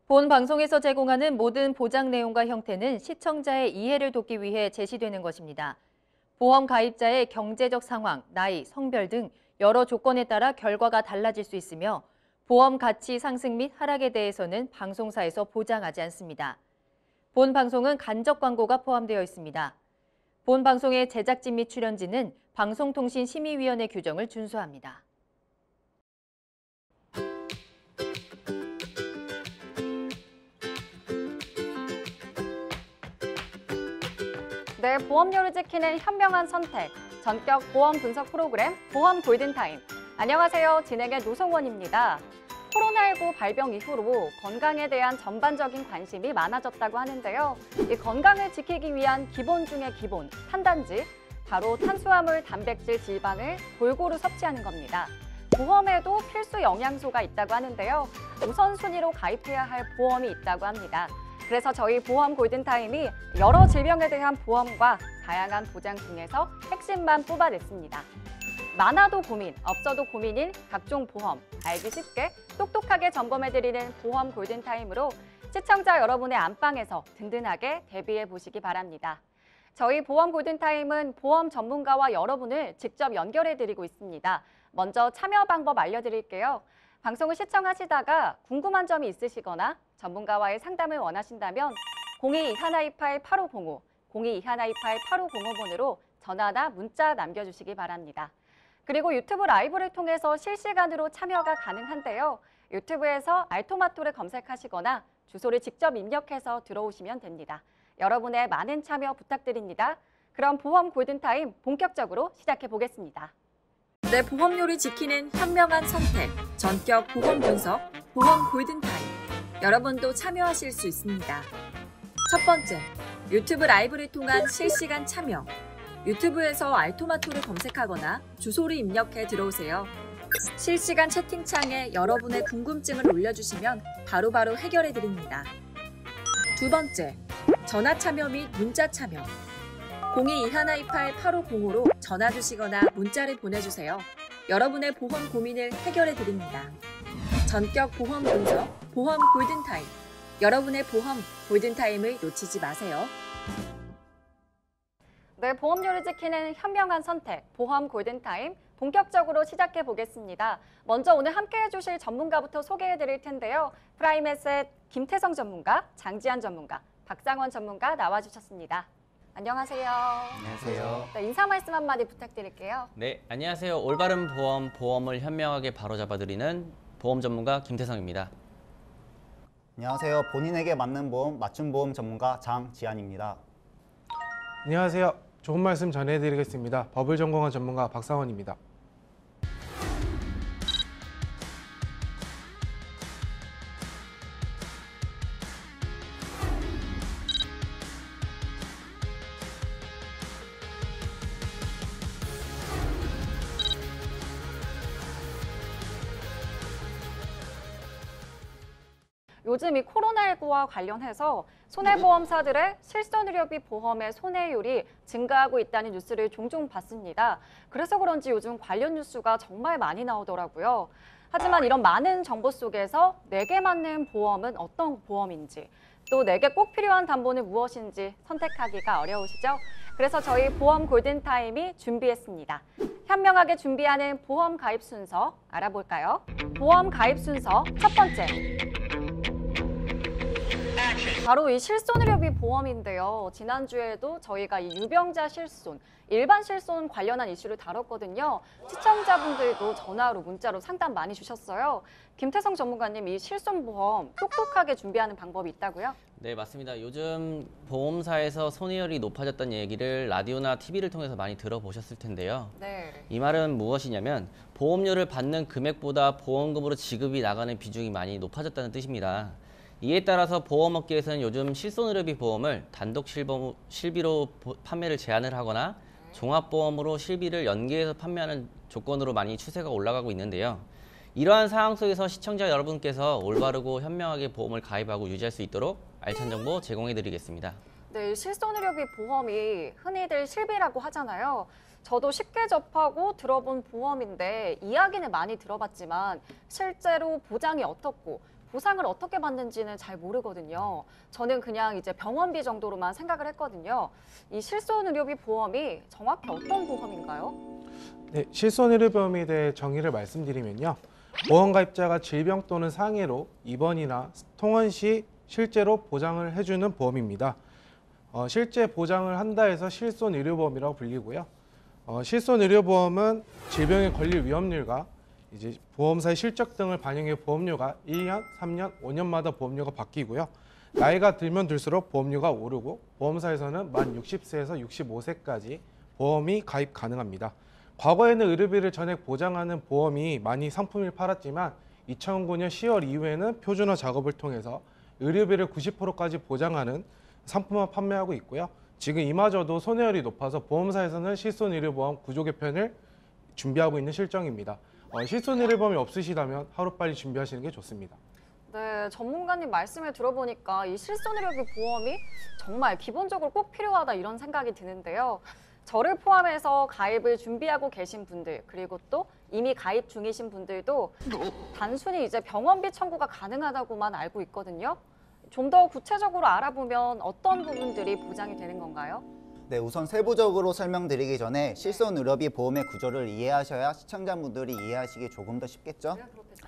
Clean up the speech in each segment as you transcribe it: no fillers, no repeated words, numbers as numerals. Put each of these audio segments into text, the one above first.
본 방송에서 제공하는 모든 보장 내용과 형태는 시청자의 이해를 돕기 위해 제시되는 것입니다. 보험 가입자의 경제적 상황, 나이, 성별 등 여러 조건에 따라 결과가 달라질 수 있으며 보험 가치 상승 및 하락에 대해서는 방송사에서 보장하지 않습니다. 본 방송은 간접 광고가 포함되어 있습니다. 본 방송의 제작진 및 출연진은 방송통신심의위원회 규정을 준수합니다. 내 보험료를 지키는 현명한 선택, 전격 보험 분석 프로그램 보험 골든타임. 안녕하세요. 진행의 노성원입니다. 코로나19 발병 이후로 건강에 대한 전반적인 관심이 많아졌다고 하는데요. 이 건강을 지키기 위한 기본 중의 기본, 탄단지, 바로 탄수화물, 단백질, 지방을 골고루 섭취하는 겁니다. 보험에도 필수 영양소가 있다고 하는데요. 우선순위로 가입해야 할 보험이 있다고 합니다. 그래서 저희 보험 골든타임이 여러 질병에 대한 보험과 다양한 보장 중에서 핵심만 뽑아냈습니다. 많아도 고민, 없어도 고민인 각종 보험, 알기 쉽게 똑똑하게 점검해드리는 보험 골든타임으로 시청자 여러분의 안방에서 든든하게 대비해 보시기 바랍니다. 저희 보험 골든타임은 보험 전문가와 여러분을 직접 연결해드리고 있습니다. 먼저 참여 방법 알려드릴게요. 방송을 시청하시다가 궁금한 점이 있으시거나 전문가와의 상담을 원하신다면 02-2128-8505, 02-2128-8505번으로 전화나 문자 남겨주시기 바랍니다. 그리고 유튜브 라이브를 통해서 실시간으로 참여가 가능한데요. 유튜브에서 알토마토를 검색하시거나 주소를 직접 입력해서 들어오시면 됩니다. 여러분의 많은 참여 부탁드립니다. 그럼 보험 골든타임 본격적으로 시작해 보겠습니다. 내 보험료를 지키는 현명한 선택, 전격 보험 분석, 보험 골든타임. 여러분도 참여하실 수 있습니다. 첫 번째, 유튜브 라이브를 통한 실시간 참여. 유튜브에서 알토마토를 검색하거나 주소를 입력해 들어오세요. 실시간 채팅창에 여러분의 궁금증을 올려주시면 바로바로 해결해 드립니다. 두 번째, 전화 참여 및 문자 참여. 02-2128-8505로 전화 주시거나 문자를 보내주세요. 여러분의 보험 고민을 해결해 드립니다. 전격 보험 분석, 보험 골든타임. 여러분의 보험 골든타임을 놓치지 마세요. 네, 보험료를 지키는 현명한 선택, 보험 골든타임 본격적으로 시작해 보겠습니다. 먼저 오늘 함께해 주실 전문가부터 소개해 드릴 텐데요. 프라임에셋 김태성 전문가, 장지한 전문가, 박상원 전문가 나와주셨습니다. 안녕하세요. 안녕하세요. 네, 인사 말씀 한마디 부탁드릴게요. 네, 안녕하세요. 올바른 보험을 현명하게 바로잡아드리는 보험 전문가 김태성입니다. 안녕하세요. 본인에게 맞는 보험, 맞춤 보험 전문가 장지한입니다. 안녕하세요. 좋은 말씀 전해드리겠습니다. 법을 전공한 전문가 박상원입니다. 요즘 이 코로나19와 관련해서 손해보험사들의 실손의료비 보험의 손해율이 증가하고 있다는 뉴스를 종종 봤습니다. 그래서 그런지 요즘 관련 뉴스가 정말 많이 나오더라고요. 하지만 이런 많은 정보 속에서 내게 맞는 보험은 어떤 보험인지, 또 내게 꼭 필요한 담보는 무엇인지 선택하기가 어려우시죠? 그래서 저희 보험 골든타임이 준비했습니다. 현명하게 준비하는 보험 가입 순서 알아볼까요? 보험 가입 순서 첫 번째. 바로 이 실손의료비 보험인데요. 지난주에도 저희가 이 유병자 실손, 일반 실손 관련한 이슈를 다뤘거든요. 시청자분들도 전화로, 문자로 상담 많이 주셨어요. 김태성 전문가님, 이 실손보험 똑똑하게 준비하는 방법이 있다고요? 네, 맞습니다. 요즘 보험사에서 손해율이 높아졌다는 얘기를 라디오나 TV를 통해서 많이 들어보셨을 텐데요. 네. 이 말은 무엇이냐면 보험료를 받는 금액보다 보험금으로 지급이 나가는 비중이 많이 높아졌다는 뜻입니다. 이에 따라서 보험업계에서는 요즘 실손의료비 보험을 단독 실비로 판매를 제한을 하거나 종합보험으로 실비를 연계해서 판매하는 조건으로 많이 추세가 올라가고 있는데요. 이러한 상황 속에서 시청자 여러분께서 올바르고 현명하게 보험을 가입하고 유지할 수 있도록 알찬 정보 제공해드리겠습니다. 네, 실손의료비 보험이 흔히들 실비라고 하잖아요. 저도 쉽게 접하고 들어본 보험인데 이야기는 많이 들어봤지만 실제로 보장이 어떻고 보상을 어떻게 받는지는 잘 모르거든요. 저는 그냥 이제 병원비 정도로만 생각을 했거든요. 이 실손의료비 보험이 정확히 어떤 보험인가요? 네, 실손의료보험에 대해 정의를 말씀드리면요. 보험가입자가 질병 또는 상해로 입원이나 통원 시 실제로 보장을 해주는 보험입니다. 실제 보장을 한다 해서 실손의료보험이라고 불리고요. 실손의료보험은 질병에 걸릴 위험률과 이제 보험사의 실적 등을 반영해 보험료가 1년, 3년, 5년마다 보험료가 바뀌고요. 나이가 들면 들수록 보험료가 오르고 보험사에서는 만 60세에서 65세까지 보험이 가입 가능합니다. 과거에는 의료비를 전액 보장하는 보험이 많이 상품을 팔았지만 2009년 10월 이후에는 표준화 작업을 통해서 의료비를 90%까지 보장하는 상품만 판매하고 있고요. 지금 이마저도 손해율이 높아서 보험사에서는 실손의료보험 구조 개편을 준비하고 있는 실정입니다. 실손의료보험이 없으시다면 하루빨리 준비하시는 게 좋습니다. 네, 전문가님 말씀을 들어보니까 이 실손의료비 보험이 정말 기본적으로 꼭 필요하다 이런 생각이 드는데요. 저를 포함해서 가입을 준비하고 계신 분들, 그리고 또 이미 가입 중이신 분들도 단순히 이제 병원비 청구가 가능하다고만 알고 있거든요. 좀 더 구체적으로 알아보면 어떤 부분들이 보장이 되는 건가요? 네, 우선 세부적으로 설명드리기 전에 실손의료비 보험의 구조를 이해하셔야 시청자분들이 이해하시기 조금 더 쉽겠죠? 네, 그렇겠죠.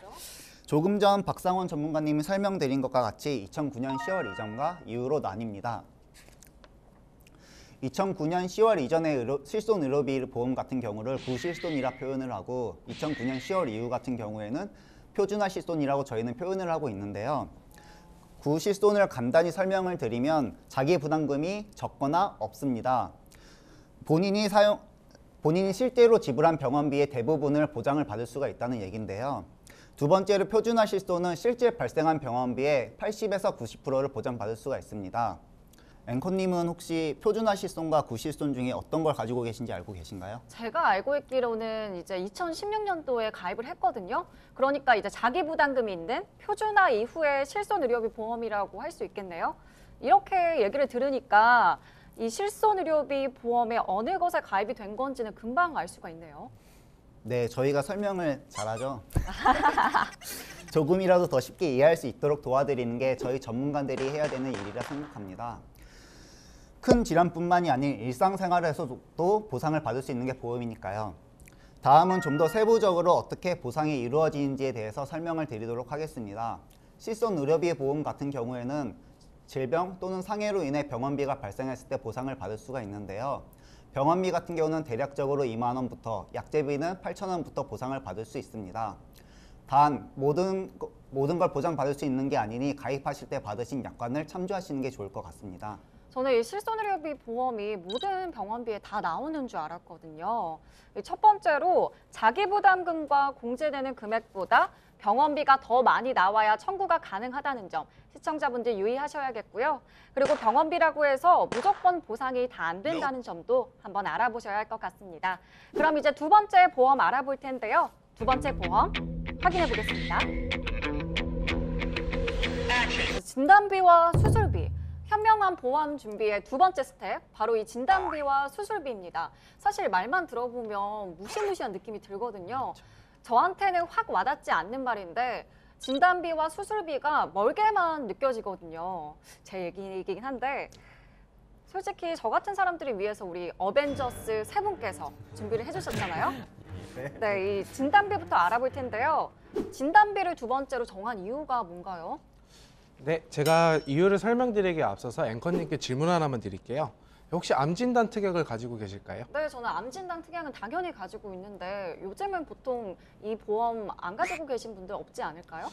조금 전 박상원 전문가님이 설명드린 것과 같이 2009년 10월 이전과 이후로 나뉩니다. 2009년 10월 이전의 실손의료비 보험 같은 경우를 구실손이라 표현을 하고 2009년 10월 이후 같은 경우에는 표준화 실손이라고 저희는 표현을 하고 있는데요. 구실손을 간단히 설명을 드리면 자기 부담금이 적거나 없습니다. 본인이 실제로 지불한 병원비의 대부분을 보장을 받을 수가 있다는 얘기인데요. 두 번째로 표준화 실손은 실제 발생한 병원비의 80에서 90%를 보장받을 수가 있습니다. 앵커님은 혹시 표준화 실손과 구실손 중에 어떤 걸 가지고 계신지 알고 계신가요? 제가 알고 있기로는 이제 2016년도에 가입을 했거든요. 그러니까 이제 자기 부담금이 있는 표준화 이후의 실손의료비 보험이라고 할 수 있겠네요. 이렇게 얘기를 들으니까 이 실손의료비 보험에 어느 것에 가입이 된 건지는 금방 알 수가 있네요. 네, 저희가 설명을 잘하죠. 조금이라도 더 쉽게 이해할 수 있도록 도와드리는 게 저희 전문가들이 해야 되는 일이라 생각합니다. 큰 질환뿐만이 아닌 일상생활에서도 보상을 받을 수 있는 게 보험이니까요. 다음은 좀 더 세부적으로 어떻게 보상이 이루어지는지에 대해서 설명을 드리도록 하겠습니다. 실손의료비 보험 같은 경우에는 질병 또는 상해로 인해 병원비가 발생했을 때 보상을 받을 수가 있는데요. 병원비 같은 경우는 대략적으로 2만 원부터, 약제비는 8천 원부터 보상을 받을 수 있습니다. 단 모든 걸 보장받을 수 있는 게 아니니 가입하실 때 받으신 약관을 참조하시는 게 좋을 것 같습니다. 저는 이 실손의료비 보험이 모든 병원비에 다 나오는 줄 알았거든요. 첫 번째로 자기 부담금과 공제되는 금액보다 병원비가 더 많이 나와야 청구가 가능하다는 점 시청자분들 유의하셔야겠고요. 그리고 병원비라고 해서 무조건 보상이 다 안 된다는 점도 한번 알아보셔야 할 것 같습니다. 그럼 이제 두 번째 보험 알아볼 텐데요. 두 번째 보험 확인해 보겠습니다. 진단비와 수술비. 현명한 보험 준비의 두 번째 스텝, 바로 이 진단비와 수술비입니다. 사실 말만 들어보면 무시무시한 느낌이 들거든요. 저한테는 확 와닿지 않는 말인데 진단비와 수술비가 멀게만 느껴지거든요. 제 얘기이긴 한데 솔직히 저 같은 사람들을 위해서 우리 어벤져스 세 분께서 준비를 해주셨잖아요. 네, 이 진단비부터 알아볼 텐데요. 진단비를 두 번째로 정한 이유가 뭔가요? 네, 제가 이유를 설명드리기에 앞서서 앵커님께 질문 하나만 드릴게요. 혹시 암진단 특약을 가지고 계실까요? 네, 저는 암진단 특약은 당연히 가지고 있는데 요즘은 보통 이 보험 안 가지고 계신 분들 없지 않을까요?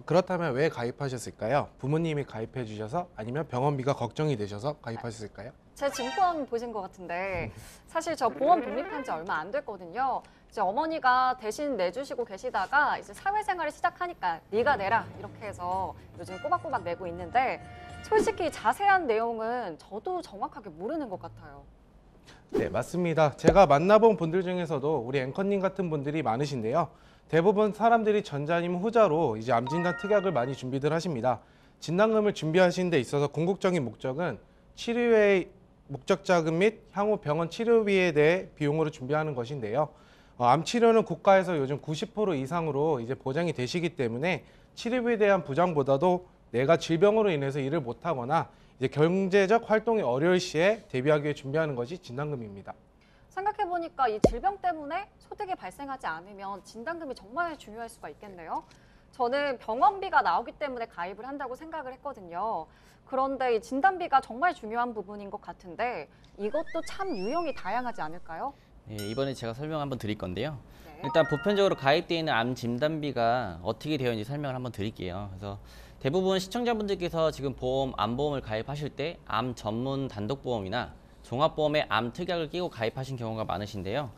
그렇다면 왜 가입하셨을까요? 부모님이 가입해 주셔서 아니면 병원비가 걱정이 되셔서 가입하셨을까요? 제 증권 보신 것 같은데 사실 저 보험 독립한 지 얼마 안 됐거든요. 이제 어머니가 대신 내주시고 계시다가 이제 사회생활을 시작하니까 네가 내라 이렇게 해서 요즘 꼬박꼬박 내고 있는데 솔직히 자세한 내용은 저도 정확하게 모르는 것 같아요. 네, 맞습니다. 제가 만나본 분들 중에서도 우리 앵커님 같은 분들이 많으신데요. 대부분 사람들이 전자 아니면 후자로 이제 암진단 특약을 많이 준비들 하십니다. 진단금을 준비하시는 데 있어서 궁극적인 목적은 치료의 목적 자금 및 향후 병원 치료비에 대해 비용으로 준비하는 것인데요. 암 치료는 국가에서 요즘 90% 이상으로 이제 보장이 되시기 때문에 치료비에 대한 부담보다도 내가 질병으로 인해서 일을 못하거나 이제 경제적 활동이 어려울 시에 대비하기 위해 준비하는 것이 진단금입니다. 생각해보니까 이 질병 때문에 소득이 발생하지 않으면 진단금이 정말 중요할 수가 있겠네요. 저는 병원비가 나오기 때문에 가입을 한다고 생각을 했거든요. 그런데 이 진단비가 정말 중요한 부분인 것 같은데 이것도 참 유형이 다양하지 않을까요? 예, 이번에 제가 설명 한번 드릴 건데요. 네. 일단 보편적으로 가입되어 있는 암 진단비가 어떻게 되어 있는지 설명을 한번 드릴게요. 그래서 대부분 시청자분들께서 지금 암보험을 가입하실 때 암 전문 단독보험이나 종합보험에 암 특약을 끼고 가입하신 경우가 많으신데요.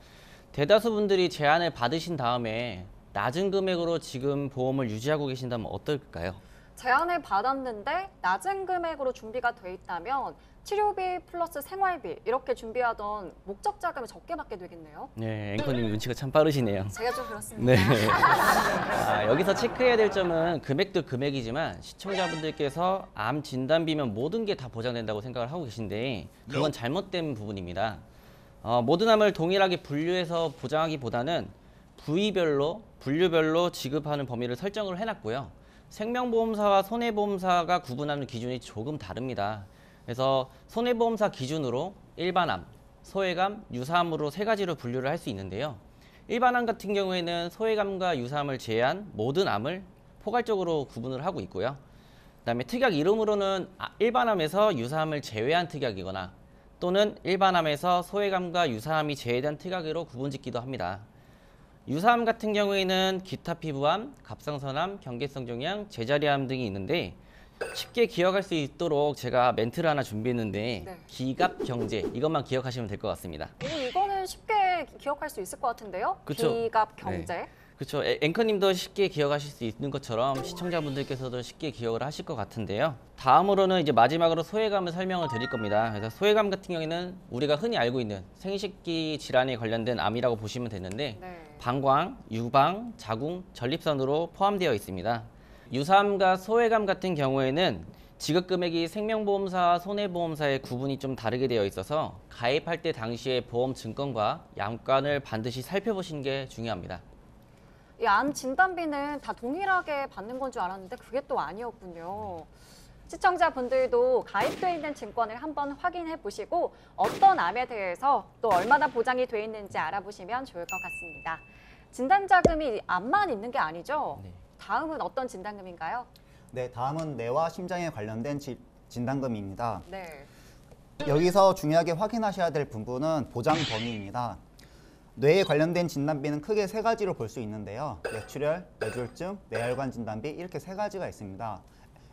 대다수 분들이 제안을 받으신 다음에 낮은 금액으로 지금 보험을 유지하고 계신다면 어떨까요? 제안을 받았는데 낮은 금액으로 준비가 돼 있다면 치료비 플러스 생활비 이렇게 준비하던 목적 자금을 적게 받게 되겠네요. 네, 앵커님 눈치가 참 빠르시네요. 제가 좀 그렇습니다. 네. 여기서 체크해야 될 점은 금액도 금액이지만 시청자분들께서 암 진단비면 모든 게 다 보장된다고 생각을 하고 계신데 그건 잘못된 부분입니다. 모든 암을 동일하게 분류해서 보장하기보다는 분류별로 지급하는 범위를 설정을 해놨고요. 생명보험사와 손해보험사가 구분하는 기준이 조금 다릅니다. 그래서 손해보험사 기준으로 일반암, 소외감, 유사암으로 세 가지로 분류를 할 수 있는데요. 일반암 같은 경우에는 소외감과 유사암을 제외한 모든 암을 포괄적으로 구분을 하고 있고요. 그다음에 특약 이름으로는 일반암에서 유사암을 제외한 특약이거나 또는 일반암에서 소외감과 유사암이 제외된 특약으로 구분짓기도 합니다. 유사암 같은 경우에는 기타 피부암, 갑상선암, 경계성 종양, 제자리암 등이 있는데 쉽게 기억할 수 있도록 제가 멘트를 하나 준비했는데 네. 기갑경제 이것만 기억하시면 될 것 같습니다. 이거는 쉽게 기억할 수 있을 것 같은데요. 그쵸? 기갑 경제. 그렇죠. 앵커님도 쉽게 기억하실 수 있는 것처럼 시청자분들께서도 쉽게 기억을 하실 것 같은데요. 다음으로는 이제 마지막으로 소외감을 설명을 드릴 겁니다. 그래서 소외감 같은 경우에는 우리가 흔히 알고 있는 생식기 질환에 관련된 암이라고 보시면 되는데 네. 방광, 유방, 자궁, 전립선으로 포함되어 있습니다. 유사암과 소외감 같은 경우에는 지급 금액이 생명보험사와 손해보험사의 구분이 좀 다르게 되어 있어서 가입할 때 당시에 보험 증권과 약관을 반드시 살펴보시는 게 중요합니다. 이 암 진단비는 다 동일하게 받는 건 줄 알았는데 그게 또 아니었군요. 시청자분들도 가입되어 있는 증권을 한번 확인해 보시고 어떤 암에 대해서 또 얼마나 보장이 돼 있는지 알아보시면 좋을 것 같습니다. 진단자금이 암만 있는 게 아니죠? 네. 다음은 어떤 진단금인가요? 네, 다음은 뇌와 심장에 관련된 진단금입니다. 네. 여기서 중요하게 확인하셔야 될 부분은 보장 범위입니다. 뇌에 관련된 진단비는 크게 세 가지로 볼 수 있는데요. 뇌출혈, 뇌졸중, 뇌혈관 진단비 이렇게 세 가지가 있습니다.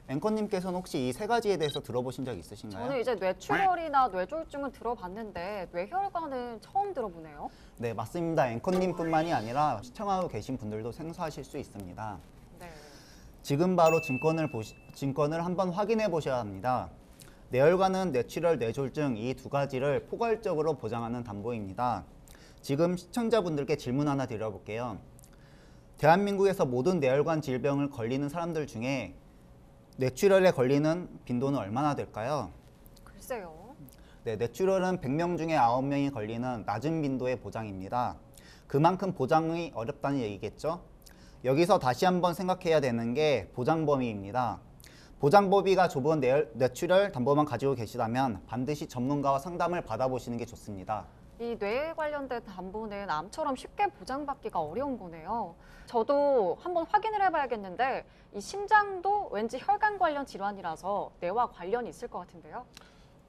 앵커님께서는 혹시 이 세 가지에 대해서 들어보신 적 있으신가요? 저는 이제 뇌출혈이나 뇌졸중은 들어봤는데 뇌혈관은 처음 들어보네요. 네, 맞습니다. 앵커님뿐만이 아니라 시청하고 계신 분들도 생소하실 수 있습니다. 네. 지금 바로 증권을 한번 확인해 보셔야 합니다. 뇌혈관은 뇌출혈, 뇌졸중 이 두 가지를 포괄적으로 보장하는 담보입니다. 지금 시청자분들께 질문 하나 드려볼게요. 대한민국에서 모든 뇌혈관 질병을 걸리는 사람들 중에 뇌출혈에 걸리는 빈도는 얼마나 될까요? 글쎄요. 네, 뇌출혈은 100명 중에 9명이 걸리는 낮은 빈도의 보장입니다. 그만큼 보장이 어렵다는 얘기겠죠? 여기서 다시 한번 생각해야 되는 게 보장 범위입니다. 보장 범위가 좁은 뇌출혈 담보만 가지고 계시다면 반드시 전문가와 상담을 받아보시는 게 좋습니다. 이 뇌에 관련된 담보는 암처럼 쉽게 보장받기가 어려운 거네요. 저도 한번 확인을 해봐야겠는데 이 심장도 왠지 혈관 관련 질환이라서 뇌와 관련이 있을 것 같은데요.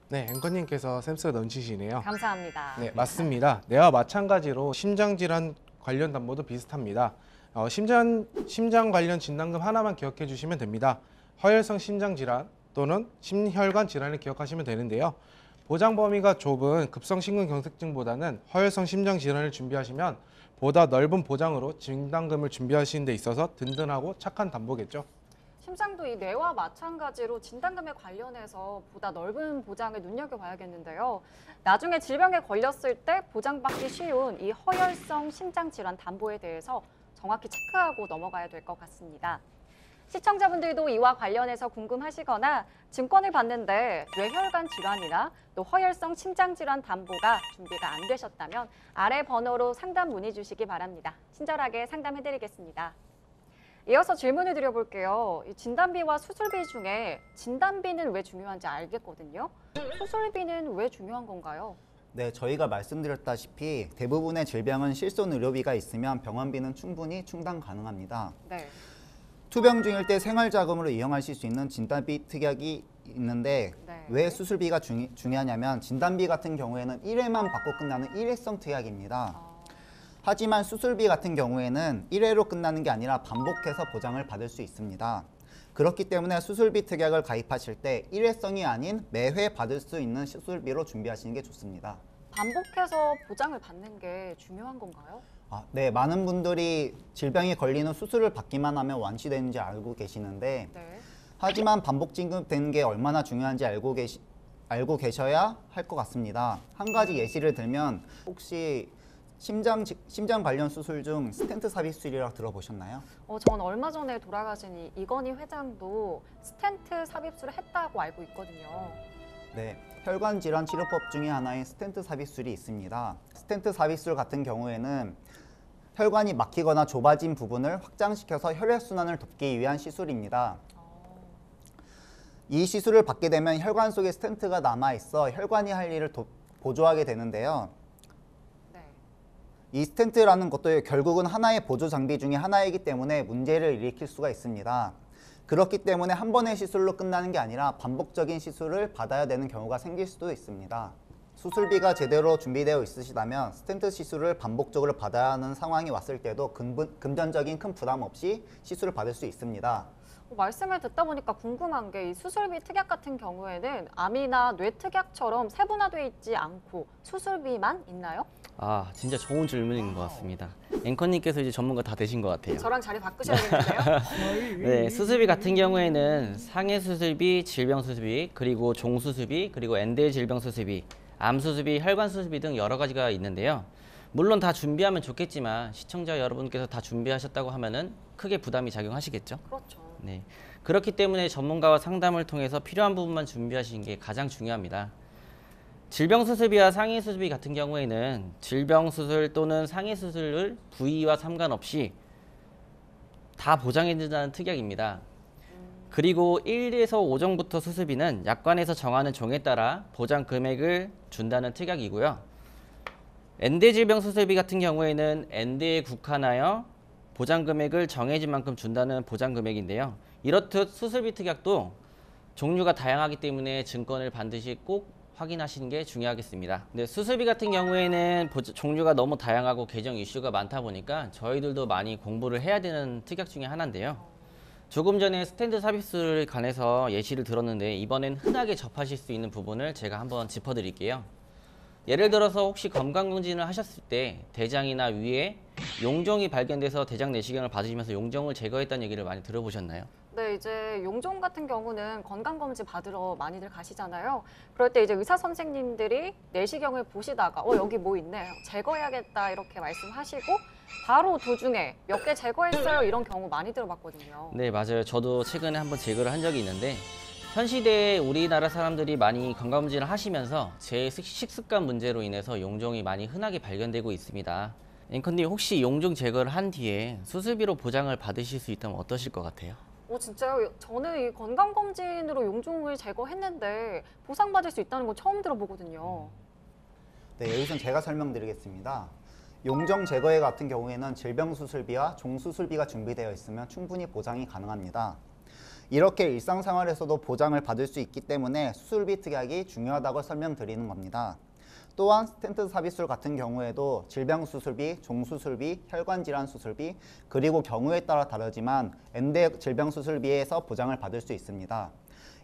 네, 앵커님께서 센스가 넘치시네요. 감사합니다. 네, 맞습니다. 뇌와 마찬가지로 심장질환 관련 담보도 비슷합니다. 심장 관련 진단금 하나만 기억해 주시면 됩니다. 허혈성 심장질환 또는 심혈관 질환을 기억하시면 되는데요. 보장 범위가 좁은 급성심근경색증보다는 허혈성 심장질환을 준비하시면 보다 넓은 보장으로 진단금을 준비하시는 데 있어서 든든하고 착한 담보겠죠. 심장도 이 뇌와 마찬가지로 진단금에 관련해서 보다 넓은 보장을 눈여겨봐야겠는데요. 나중에 질병에 걸렸을 때 보장받기 쉬운 이 허혈성 심장질환 담보에 대해서 정확히 체크하고 넘어가야 될 것 같습니다. 시청자분들도 이와 관련해서 궁금하시거나 증권을 받는데 뇌혈관 질환이나 또 허혈성 심장질환 담보가 준비가 안 되셨다면 아래 번호로 상담 문의 주시기 바랍니다. 친절하게 상담해드리겠습니다. 이어서 질문을 드려볼게요. 이 진단비와 수술비 중에 진단비는 왜 중요한지 알겠거든요. 수술비는 왜 중요한 건가요? 네, 저희가 말씀드렸다시피 대부분의 질병은 실손 의료비가 있으면 병원비는 충분히 충당 가능합니다. 네. 투병 중일 때 생활자금으로 이용하실 수 있는 진단비 특약이 있는데 네. 왜 수술비가 중요하냐면 진단비 같은 경우에는 1회만 받고 끝나는 일회성 특약입니다. 하지만 수술비 같은 경우에는 1회로 끝나는 게 아니라 반복해서 보장을 받을 수 있습니다. 그렇기 때문에 수술비 특약을 가입하실 때 일회성이 아닌 매회 받을 수 있는 수술비로 준비하시는 게 좋습니다. 반복해서 보장을 받는 게 중요한 건가요? 네, 많은 분들이 질병이 걸리는 수술을 받기만 하면 완치되는지 알고 계시는데 네. 하지만 반복 진급되는 게 얼마나 중요한지 알고 계셔야 할 것 같습니다. 한 가지 예시를 들면 혹시 심장 관련 수술 중 스텐트 삽입 수술이라고 들어보셨나요? 전 얼마 전에 돌아가신 이건희 회장도 스텐트 삽입술을 했다고 알고 있거든요. 네, 혈관 질환 치료법 중에 하나인 스텐트 삽입술이 있습니다. 스텐트 삽입술 같은 경우에는 혈관이 막히거나 좁아진 부분을 확장시켜서 혈액순환을 돕기 위한 시술입니다. 이 시술을 받게 되면 혈관 속에 스텐트가 남아있어 혈관이 할 일을 보조하게 되는데요. 네. 이 스텐트라는 것도 결국은 하나의 보조 장비 중에 하나이기 때문에 문제를 일으킬 수가 있습니다. 그렇기 때문에 한 번의 시술로 끝나는 게 아니라 반복적인 시술을 받아야 되는 경우가 생길 수도 있습니다. 수술비가 제대로 준비되어 있으시다면 스텐트 시술을 반복적으로 받아야 하는 상황이 왔을 때도 금전적인 큰 부담 없이 시술을 받을 수 있습니다. 말씀을 듣다 보니까 궁금한 게 이 수술비 특약 같은 경우에는 암이나 뇌 특약처럼 세분화되어 있지 않고 수술비만 있나요? 진짜 좋은 질문인 것 같습니다. 앵커님께서 이제 전문가 다 되신 것 같아요. 저랑 자리 바꾸셔야겠는데요? 네, 수술비 같은 경우에는 상해 수술비, 질병 수술비, 그리고 종 수술비, 그리고 엔대 질병 수술비, 암 수술비, 혈관 수술비 등 여러 가지가 있는데요. 물론 다 준비하면 좋겠지만 시청자 여러분께서 다 준비하셨다고 하면은 크게 부담이 작용하시겠죠? 그렇죠. 네, 그렇기 때문에 전문가와 상담을 통해서 필요한 부분만 준비하시는 게 가장 중요합니다. 질병 수술비와 상해 수술비 같은 경우에는 질병 수술 또는 상해 수술을 부위와 상관없이 다 보장해준다는 특약입니다. 그리고 1에서 5종부터 수술비는 약관에서 정하는 종에 따라 보장 금액을 준다는 특약이고요. 엔대 질병 수술비 같은 경우에는 엔대에 국한하여 보장 금액을 정해진 만큼 준다는 보장 금액인데요. 이렇듯 수술비 특약도 종류가 다양하기 때문에 증권을 반드시 꼭 확인하시는 게 중요하겠습니다. 근데 수술비 같은 경우에는 종류가 너무 다양하고 개정 이슈가 많다 보니까 저희들도 많이 공부를 해야 되는 특약 중에 하나인데요. 조금 전에 스텐트 삽입술에 관해서 예시를 들었는데 이번엔 흔하게 접하실 수 있는 부분을 제가 한번 짚어드릴게요. 예를 들어서 혹시 건강검진을 하셨을 때 대장이나 위에 용종이 발견돼서 대장 내시경을 받으시면서 용종을 제거했다는 얘기를 많이 들어보셨나요? 네, 이제 용종 같은 경우는 건강검진 받으러 많이들 가시잖아요. 그럴 때 이제 의사 선생님들이 내시경을 보시다가 여기 뭐 있네, 제거해야겠다 이렇게 말씀하시고 바로 도중에 몇 개 제거했어요 이런 경우 많이 들어봤거든요. 네, 맞아요. 저도 최근에 한번 제거를 한 적이 있는데 현 시대에 우리나라 사람들이 많이 건강검진을 하시면서 제 식습관 문제로 인해서 용종이 많이 흔하게 발견되고 있습니다. 앵커님 혹시 용종 제거를 한 뒤에 수술비로 보장을 받으실 수 있다면 어떠실 것 같아요? 진짜요? 저는 이 건강검진으로 용종을 제거했는데 보상받을 수 있다는 건 처음 들어보거든요. 네, 여기선 제가 설명드리겠습니다. 용종 제거에 같은 경우에는 질병 수술비와 종 수술비가 준비되어 있으면 충분히 보장이 가능합니다. 이렇게 일상생활에서도 보장을 받을 수 있기 때문에 수술비 특약이 중요하다고 설명드리는 겁니다. 또한 스텐트 삽입술 같은 경우에도 질병 수술비, 종 수술비, 혈관 질환 수술비, 그리고 경우에 따라 다르지만 엔대 질병 수술비에서 보장을 받을 수 있습니다.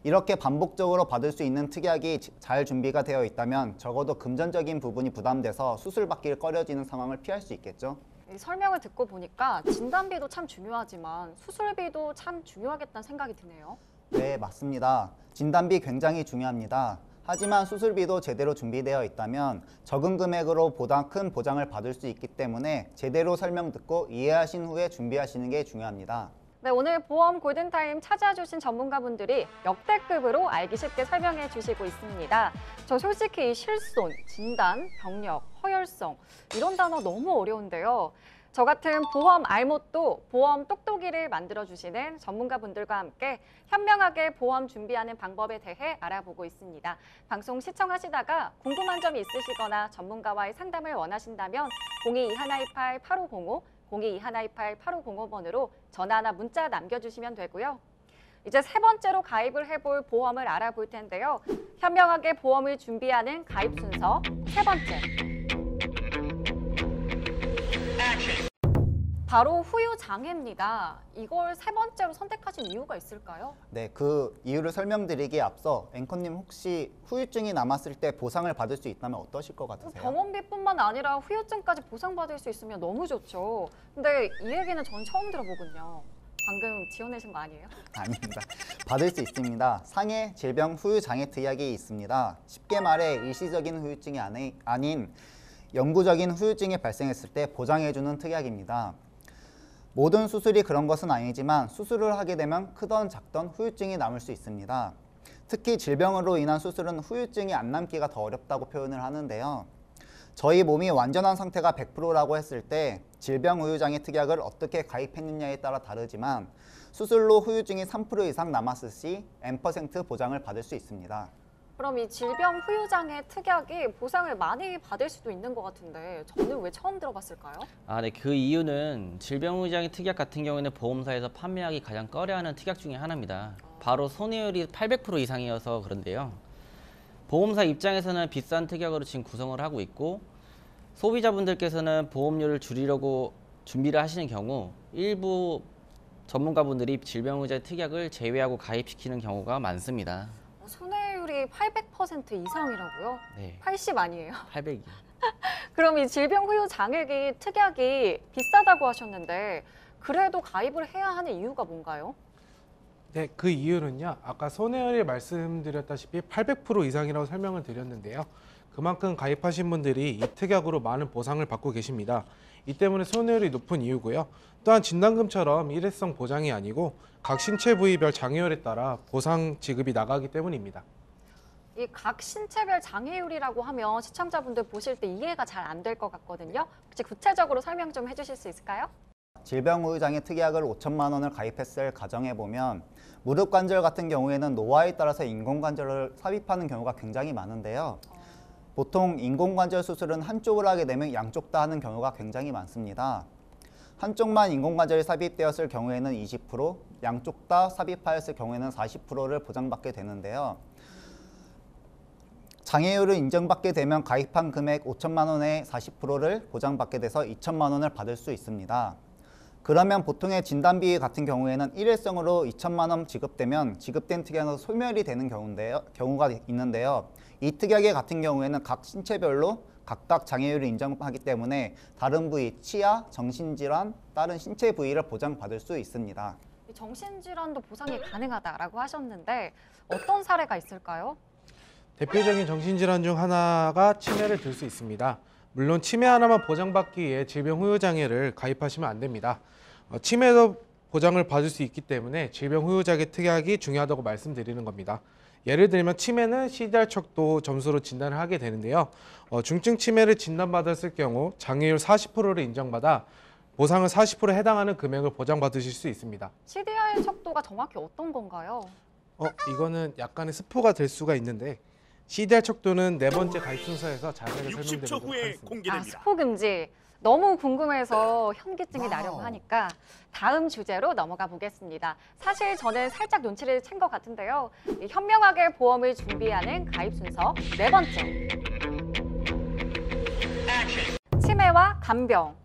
이렇게 반복적으로 받을 수 있는 특약이 잘 준비가 되어 있다면 적어도 금전적인 부분이 부담돼서 수술 받기를 꺼려지는 상황을 피할 수 있겠죠. 이 설명을 듣고 보니까 진단비도 참 중요하지만 수술비도 참 중요하겠다는 생각이 드네요. 네, 맞습니다. 진단비 굉장히 중요합니다. 하지만 수술비도 제대로 준비되어 있다면 적은 금액으로 보다 큰 보장을 받을 수 있기 때문에 제대로 설명 듣고 이해하신 후에 준비하시는 게 중요합니다. 네, 오늘 보험 골든타임 찾아주신 전문가분들이 역대급으로 알기 쉽게 설명해 주시고 있습니다. 저 솔직히 이 실손, 진단, 병력, 허혈성 이런 단어 너무 어려운데요. 저 같은 보험 알못도 보험 똑똑이를 만들어주시는 전문가분들과 함께 현명하게 보험 준비하는 방법에 대해 알아보고 있습니다. 방송 시청하시다가 궁금한 점이 있으시거나 전문가와의 상담을 원하신다면 022128-8505, 022128-8505번으로 전화나 문자 남겨주시면 되고요. 이제 세 번째로 가입을 해볼 보험을 알아볼 텐데요. 현명하게 보험을 준비하는 가입 순서 세 번째. 바로 후유 장애입니다. 이걸 세 번째로 선택하신 이유가 있을까요? 네, 그 이유를 설명드리기에 앞서 앵커님 혹시 후유증이 남았을 때 보상을 받을 수 있다면 어떠실 것 같으세요? 병원비뿐만 아니라 후유증까지 보상받을 수 있으면 너무 좋죠. 근데 이 얘기는 전 처음 들어보거든요. 방금 지어내신 거 아니에요? 아닙니다. 받을 수 있습니다. 상해 질병 후유 장애 특약이 있습니다. 쉽게 말해 일시적인 후유증이 아닌 영구적인 후유증이 발생했을 때 보장해주는 특약입니다. 모든 수술이 그런 것은 아니지만 수술을 하게 되면 크던 작던 후유증이 남을 수 있습니다. 특히 질병으로 인한 수술은 후유증이 안 남기가 더 어렵다고 표현을 하는데요. 저희 몸이 완전한 상태가 100%라고 했을 때 질병 후유장애 특약을 어떻게 가입했느냐에 따라 다르지만 수술로 후유증이 3% 이상 남았을 시 N% 보장을 받을 수 있습니다. 그럼 이 질병 후유장애 특약이 보상을 많이 받을 수도 있는 것 같은데 저는 왜 처음 들어봤을까요? 네, 그 이유는 질병후유장애 특약 같은 경우에는 보험사에서 판매하기 가장 꺼려하는 특약 중에 하나입니다. 바로 손해율이 800% 이상이어서 그런데요. 보험사 입장에서는 비싼 특약으로 지금 구성을 하고 있고 소비자분들께서는 보험료를 줄이려고 준비를 하시는 경우 일부 전문가분들이 질병후유장애 특약을 제외하고 가입시키는 경우가 많습니다. 손해율이 800% 이상이라고요? 네, 80 아니에요? 800이요. 그럼 이 질병 후유 장애기 특약이 비싸다고 하셨는데 그래도 가입을 해야 하는 이유가 뭔가요? 네, 그 이유는요. 아까 손해율이 말씀드렸다시피 800% 이상이라고 설명을 드렸는데요. 그만큼 가입하신 분들이 이 특약으로 많은 보상을 받고 계십니다. 이 때문에 손해율이 높은 이유고요. 또한 진단금처럼 일회성 보장이 아니고 각 신체 부위별 장애율에 따라 보상 지급이 나가기 때문입니다. 이 각 신체별 장애율이라고 하면 시청자분들 보실 때 이해가 잘 안 될 것 같거든요. 혹시 구체적으로 설명 좀 해주실 수 있을까요? 질병 후유장애 특약을 5천만 원을 가입했을 가정에 보면 무릎 관절 같은 경우에는 노화에 따라서 인공관절을 삽입하는 경우가 굉장히 많은데요. 보통 인공관절 수술은 한쪽을 하게 되면 양쪽 다 하는 경우가 굉장히 많습니다. 한쪽만 인공관절이 삽입되었을 경우에는 20%, 양쪽 다 삽입하였을 경우에는 40%를 보장받게 되는데요. 장애율을 인정받게 되면 가입한 금액 5천만 원의 40%를 보장받게 돼서 2천만 원을 받을 수 있습니다. 그러면 보통의 진단비 같은 경우에는 일회성으로 2천만 원 지급되면 지급된 특약은 소멸이 되는 경우가 있는데요. 이 특약의 같은 경우에는 각 신체별로 각각 장애율을 인정하기 때문에 다른 부위, 치아, 정신질환, 다른 신체 부위를 보장받을 수 있습니다. 정신질환도 보상이 가능하다라고 하셨는데 어떤 사례가 있을까요? 대표적인 정신질환 중 하나가 치매를 들 수 있습니다. 물론 치매 하나만 보장받기 위해 질병 후유장애를 가입하시면 안 됩니다. 치매도 보장을 받을 수 있기 때문에 질병 후유장애 특약이 중요하다고 말씀드리는 겁니다. 예를 들면 치매는 CDR 척도 점수로 진단을 하게 되는데요. 중증 치매를 진단받았을 경우 장애율 40%를 인정받아 보상을 40%에 해당하는 금액을 보장받으실 수 있습니다. CDR 척도가 정확히 어떤 건가요? 이거는 약간의 스포가 될 수가 있는데 CDR 척도는 네 번째 가입 순서에서 자세하게 60초 설명드리도록 후에 하겠습니다. 공개됩니다. 스포 금지. 너무 궁금해서 현기증이 나려고 하니까 다음 주제로 넘어가 보겠습니다. 사실 저는 살짝 눈치를 챈 것 같은데요. 이 현명하게 보험을 준비하는 가입 순서 네 번째. 치매와 간병.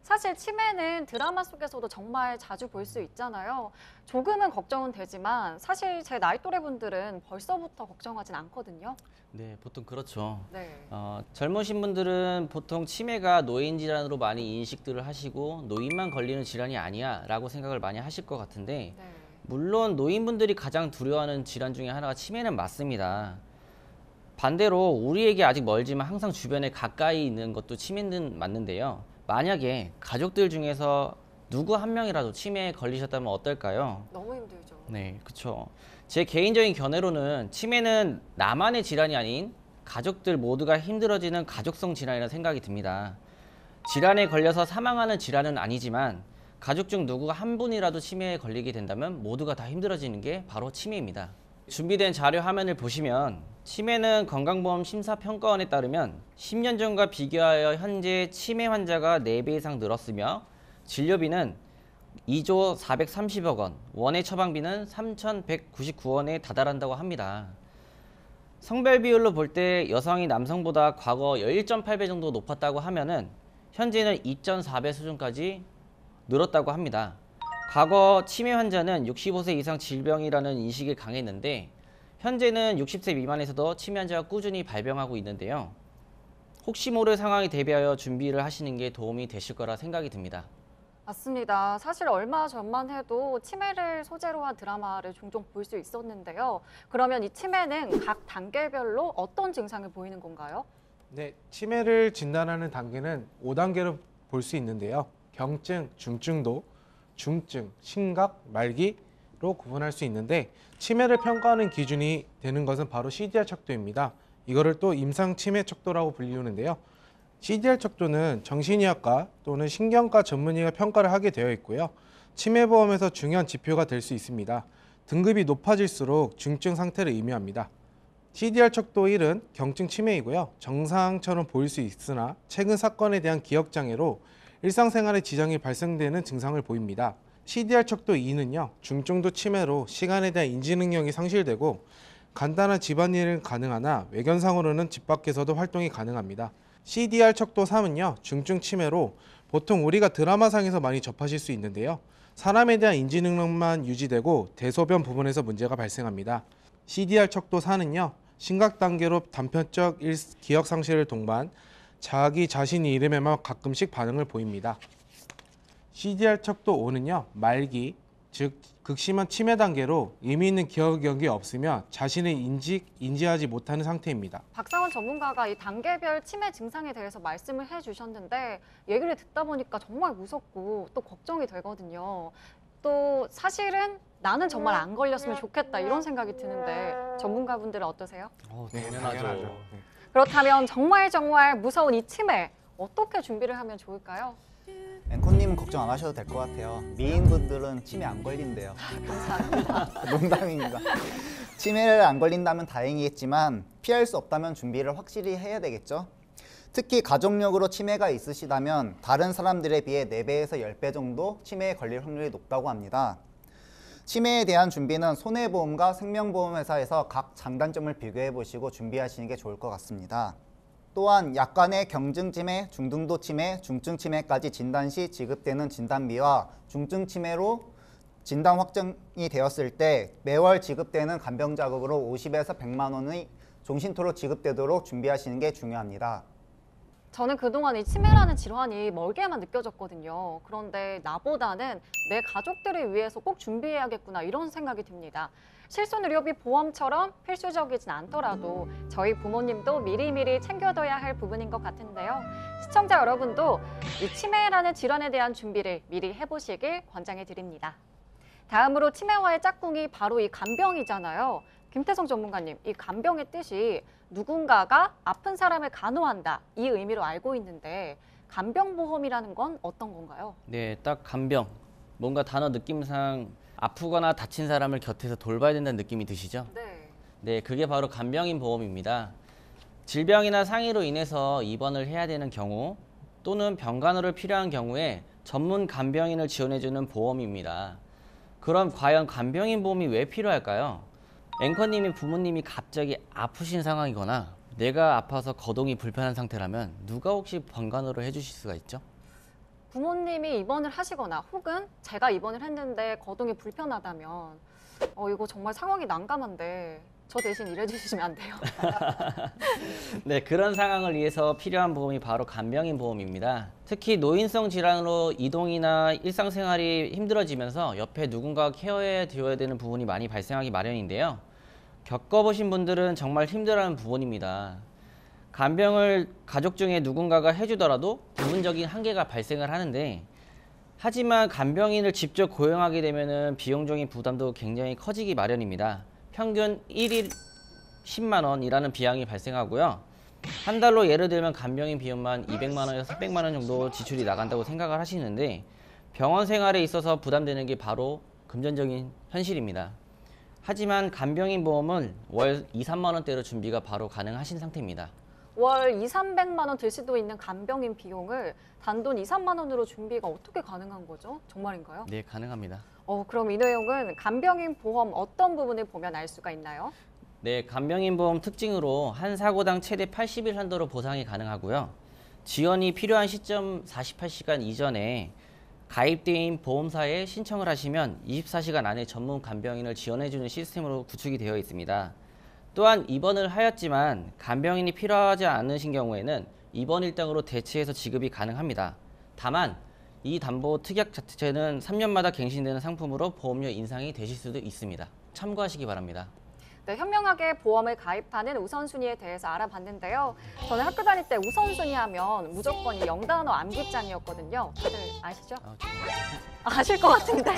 사실 치매는 드라마 속에서도 정말 자주 볼 수 있잖아요. 조금은 걱정은 되지만 사실 제 나이 또래 분들은 벌써부터 걱정하진 않거든요. 네, 보통 그렇죠. 네. 젊으신 분들은 보통 치매가 노인 질환으로 많이 인식들을 하시고 노인만 걸리는 질환이 아니야 라고 생각을 많이 하실 것 같은데 네. 물론 노인분들이 가장 두려워하는 질환 중에 하나가 치매는 맞습니다. 반대로 우리에게 아직 멀지만 항상 주변에 가까이 있는 것도 치매는 맞는데요. 만약에 가족들 중에서 누구 한 명이라도 치매에 걸리셨다면 어떨까요? 너무 힘들죠. 네, 그렇죠. 제 개인적인 견해로는 치매는 나만의 질환이 아닌 가족들 모두가 힘들어지는 가족성 질환이라는 생각이 듭니다. 질환에 걸려서 사망하는 질환은 아니지만 가족 중 누구 한 분이라도 치매에 걸리게 된다면 모두가 다 힘들어지는 게 바로 치매입니다. 준비된 자료 화면을 보시면 치매는 건강보험 심사평가원에 따르면 10년 전과 비교하여 현재 치매 환자가 4배 이상 늘었으며 진료비는 2조 430억 원, 원예 처방비는 3,199원에 다다른다고 합니다. 성별 비율로 볼 때 여성이 남성보다 과거 1.8배 정도 높았다고 하면은 현재는 2.4배 수준까지 늘었다고 합니다. 과거 치매 환자는 65세 이상 질병이라는 인식이 강했는데 현재는 60세 미만에서도 치매 환자가 꾸준히 발병하고 있는데요. 혹시 모를 상황에 대비하여 준비를 하시는 게 도움이 되실 거라 생각이 듭니다. 맞습니다. 사실 얼마 전만 해도 치매를 소재로 한 드라마를 종종 볼 수 있었는데요. 그러면 이 치매는 각 단계별로 어떤 증상을 보이는 건가요? 네, 치매를 진단하는 단계는 5단계로 볼 수 있는데요. 경증, 중증도, 중증, 심각, 말기로 구분할 수 있는데 치매를 평가하는 기준이 되는 것은 바로 CDR 척도입니다. 이거를 또 임상 치매 척도라고 불리우는데요. CDR 척도는 정신의학과 또는 신경과 전문의가 평가를 하게 되어 있고요. 치매보험에서 중요한 지표가 될 수 있습니다. 등급이 높아질수록 중증 상태를 의미합니다. CDR 척도 1은 경증 치매이고요. 정상처럼 보일 수 있으나 최근 사건에 대한 기억장애로 일상생활에 지장이 발생되는 증상을 보입니다. CDR 척도 2는요. 중증도 치매로 시간에 대한 인지 능력이 상실되고 간단한 집안일은 가능하나 외견상으로는 집 밖에서도 활동이 가능합니다. CDR 척도 3은요. 중증 치매로 보통 우리가 드라마상에서 많이 접하실 수 있는데요. 사람에 대한 인지 능력만 유지되고 대소변 부분에서 문제가 발생합니다. CDR 척도 4는요. 심각 단계로 단편적 기억 상실을 동반 자기 자신이 이름에만 가끔씩 반응을 보입니다. CDR 척도 5는요. 말기, 즉 극심한 치매 단계로 의미 있는 기억이 없으며 자신을 인지하지 못하는 상태입니다. 박상원 전문가가 이 단계별 치매 증상에 대해서 말씀을 해주셨는데 얘기를 듣다 보니까 정말 무섭고 또 걱정이 되거든요. 또 사실은 나는 정말 안 걸렸으면 좋겠다 이런 생각이 드는데 전문가분들은 어떠세요? 당연하죠. 네. 그렇다면 정말 무서운 이 치매 어떻게 준비를 하면 좋을까요? 앵커님은 걱정 안 하셔도 될 것 같아요. 미인분들은 치매 안 걸린대요. 감사합니다. 농담입니다. 치매를 안 걸린다면 다행이겠지만 피할 수 없다면 준비를 확실히 해야 되겠죠. 특히 가족력으로 치매가 있으시다면 다른 사람들에 비해 4배에서 10배 정도 치매에 걸릴 확률이 높다고 합니다. 치매에 대한 준비는 손해보험과 생명보험회사에서 각 장단점을 비교해 보시고 준비하시는 게 좋을 것 같습니다. 또한 약간의 경증 치매, 중등도 치매, 중증 치매까지 진단 시 지급되는 진단비와 중증 치매로 진단 확정이 되었을 때 매월 지급되는 간병 자금으로 50에서 100만 원의 종신토로 지급되도록 준비하시는 게 중요합니다. 저는 그동안 이 치매라는 질환이 멀게만 느껴졌거든요. 그런데 나보다는 내 가족들을 위해서 꼭 준비해야겠구나 이런 생각이 듭니다. 실손의료비 보험처럼 필수적이진 않더라도 저희 부모님도 미리미리 챙겨둬야 할 부분인 것 같은데요. 시청자 여러분도 이 치매라는 질환에 대한 준비를 미리 해보시길 권장해 드립니다. 다음으로 치매와의 짝꿍이 바로 이 간병이잖아요. 김태성 전문가님, 이 간병의 뜻이 누군가가 아픈 사람을 간호한다 이 의미로 알고 있는데 간병보험이라는 건 어떤 건가요? 네, 딱 간병. 뭔가 단어 느낌상 아프거나 다친 사람을 곁에서 돌봐야 된다는 느낌이 드시죠? 네, 그게 바로 간병인 보험입니다. 질병이나 상해로 인해서 입원을 해야 되는 경우 또는 병간호를 필요한 경우에 전문 간병인을 지원해주는 보험입니다. 그럼 과연 간병인 보험이 왜 필요할까요? 앵커님이 부모님이 갑자기 아프신 상황이거나 내가 아파서 거동이 불편한 상태라면 누가 혹시 병간호를 해주실 수가 있죠? 부모님이 입원을 하시거나 혹은 제가 입원을 했는데 거동이 불편하다면 이거 정말 상황이 난감한데 저 대신 일해주시면 안 돼요? 네, 그런 상황을 위해서 필요한 보험이 바로 간병인 보험입니다. 특히 노인성 질환으로 이동이나 일상생활이 힘들어지면서 옆에 누군가 케어해 줘야 되는 부분이 많이 발생하기 마련인데요. 겪어보신 분들은 정말 힘들어하는 부분입니다. 간병을 가족 중에 누군가가 해주더라도 부분적인 한계가 발생을 하는데 하지만 간병인을 직접 고용하게 되면 비용적인 부담도 굉장히 커지기 마련입니다. 평균 1일 10만 원이라는 비용이 발생하고요. 한 달로 예를 들면 간병인 비용만 200만 원에서 300만 원 정도 지출이 나간다고 생각을 하시는데 병원 생활에 있어서 부담되는 게 바로 금전적인 현실입니다. 하지만 간병인 보험은 월 2, 3만 원대로 준비가 바로 가능하신 상태입니다. 월 2, 300만 원 들 수도 있는 간병인 비용을 단돈 2, 3만 원으로 준비가 어떻게 가능한 거죠? 정말인가요? 네, 가능합니다. 그럼 이 내용은 간병인 보험 어떤 부분을 보면 알 수가 있나요? 네, 간병인 보험 특징으로 한 사고당 최대 80일 한도로 보상이 가능하고요. 지원이 필요한 시점 48시간 이전에 가입대인 보험사에 신청을 하시면 24시간 안에 전문 간병인을 지원해주는 시스템으로 구축이 되어 있습니다. 또한 입원을 하였지만 간병인이 필요하지 않으신 경우에는 입원 일당으로 대체해서 지급이 가능합니다. 다만 이 담보 특약 자체는 3년마다 갱신되는 상품으로 보험료 인상이 되실 수도 있습니다. 참고하시기 바랍니다. 네, 현명하게 보험을 가입하는 우선순위에 대해서 알아봤는데요. 저는 학교 다닐 때 우선순위 하면 무조건 이 영단어 암기장이었거든요. 다들 아시죠? 아실 것 같은데.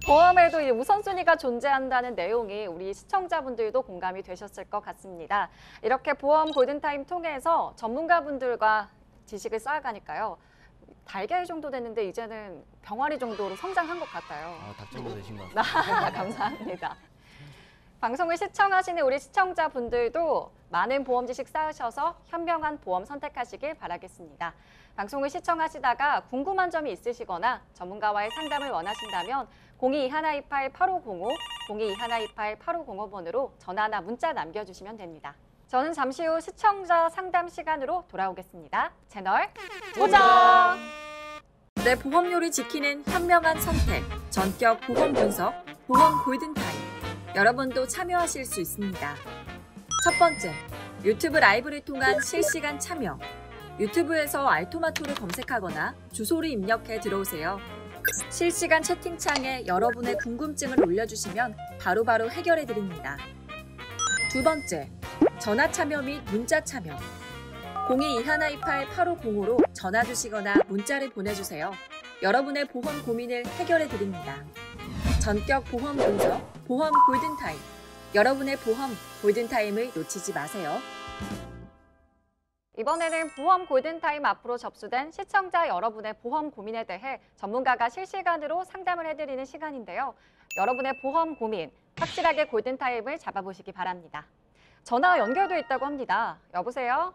보험에도 이 우선순위가 존재한다는 내용이 우리 시청자분들도 공감이 되셨을 것 같습니다. 이렇게 보험 골든타임 통해서 전문가분들과 지식을 쌓아가니까요. 달걀 정도 됐는데 이제는 병아리 정도로 성장한 것 같아요. 닭 정도 되신 것 같습니다. 감사합니다. 방송을 시청하시는 우리 시청자분들도 많은 보험 지식 쌓으셔서 현명한 보험 선택하시길 바라겠습니다. 방송을 시청하시다가 궁금한 점이 있으시거나 전문가와의 상담을 원하신다면 02-2128-8505, 02-2128-8505번으로 전화나 문자 남겨주시면 됩니다. 저는 잠시 후 시청자 상담 시간으로 돌아오겠습니다. 채널 고정! 내 보험료를 지키는 현명한 선택, 전격 보험 분석, 보험 골든타임. 여러분도 참여하실 수 있습니다. 첫 번째, 유튜브 라이브를 통한 실시간 참여. 유튜브에서 알토마토를 검색하거나 주소를 입력해 들어오세요. 실시간 채팅창에 여러분의 궁금증을 올려주시면 바로바로 해결해 드립니다. 두 번째, 전화 참여 및 문자 참여. 02-2128-8505로 전화 주시거나 문자를 보내주세요. 여러분의 보험 고민을 해결해 드립니다. 전격 보험 분석, 보험 골든타임. 여러분의 보험 골든타임을 놓치지 마세요. 이번에는 보험 골든타임 앞으로 접수된 시청자 여러분의 보험 고민에 대해 전문가가 실시간으로 상담을 해드리는 시간인데요. 여러분의 보험 고민, 확실하게 골든타임을 잡아보시기 바랍니다. 전화 연결돼 있다고 합니다. 여보세요?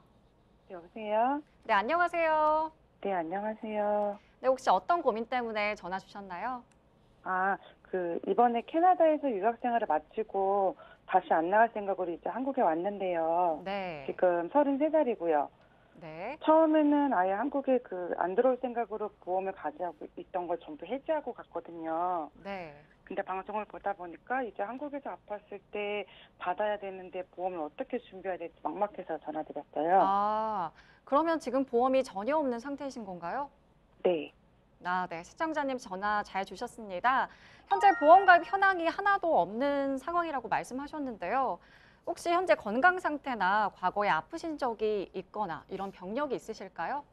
여보세요? 네, 안녕하세요. 네, 안녕하세요. 네, 혹시 어떤 고민 때문에 전화 주셨나요? 이번에 캐나다에서 유학 생활을 마치고 다시 안 나갈 생각으로 이제 한국에 왔는데요. 네. 지금 33살이고요. 네. 처음에는 아예 한국에 안 들어올 생각으로 보험을 가지고 있던 걸 전부 해지하고 갔거든요. 네. 근데 방송을 보다 보니까 이제 한국에서 아팠을 때 받아야 되는데 보험을 어떻게 준비해야 될지 막막해서 전화드렸어요. 아, 그러면 지금 보험이 전혀 없는 상태이신 건가요? 네. 네. 시청자님 전화 잘 주셨습니다. 현재 보험 가입 현황이 하나도 없는 상황이라고 말씀하셨는데요. 혹시 현재 건강 상태나 과거에 아프신 적이 있거나 이런 병력이 있으실까요?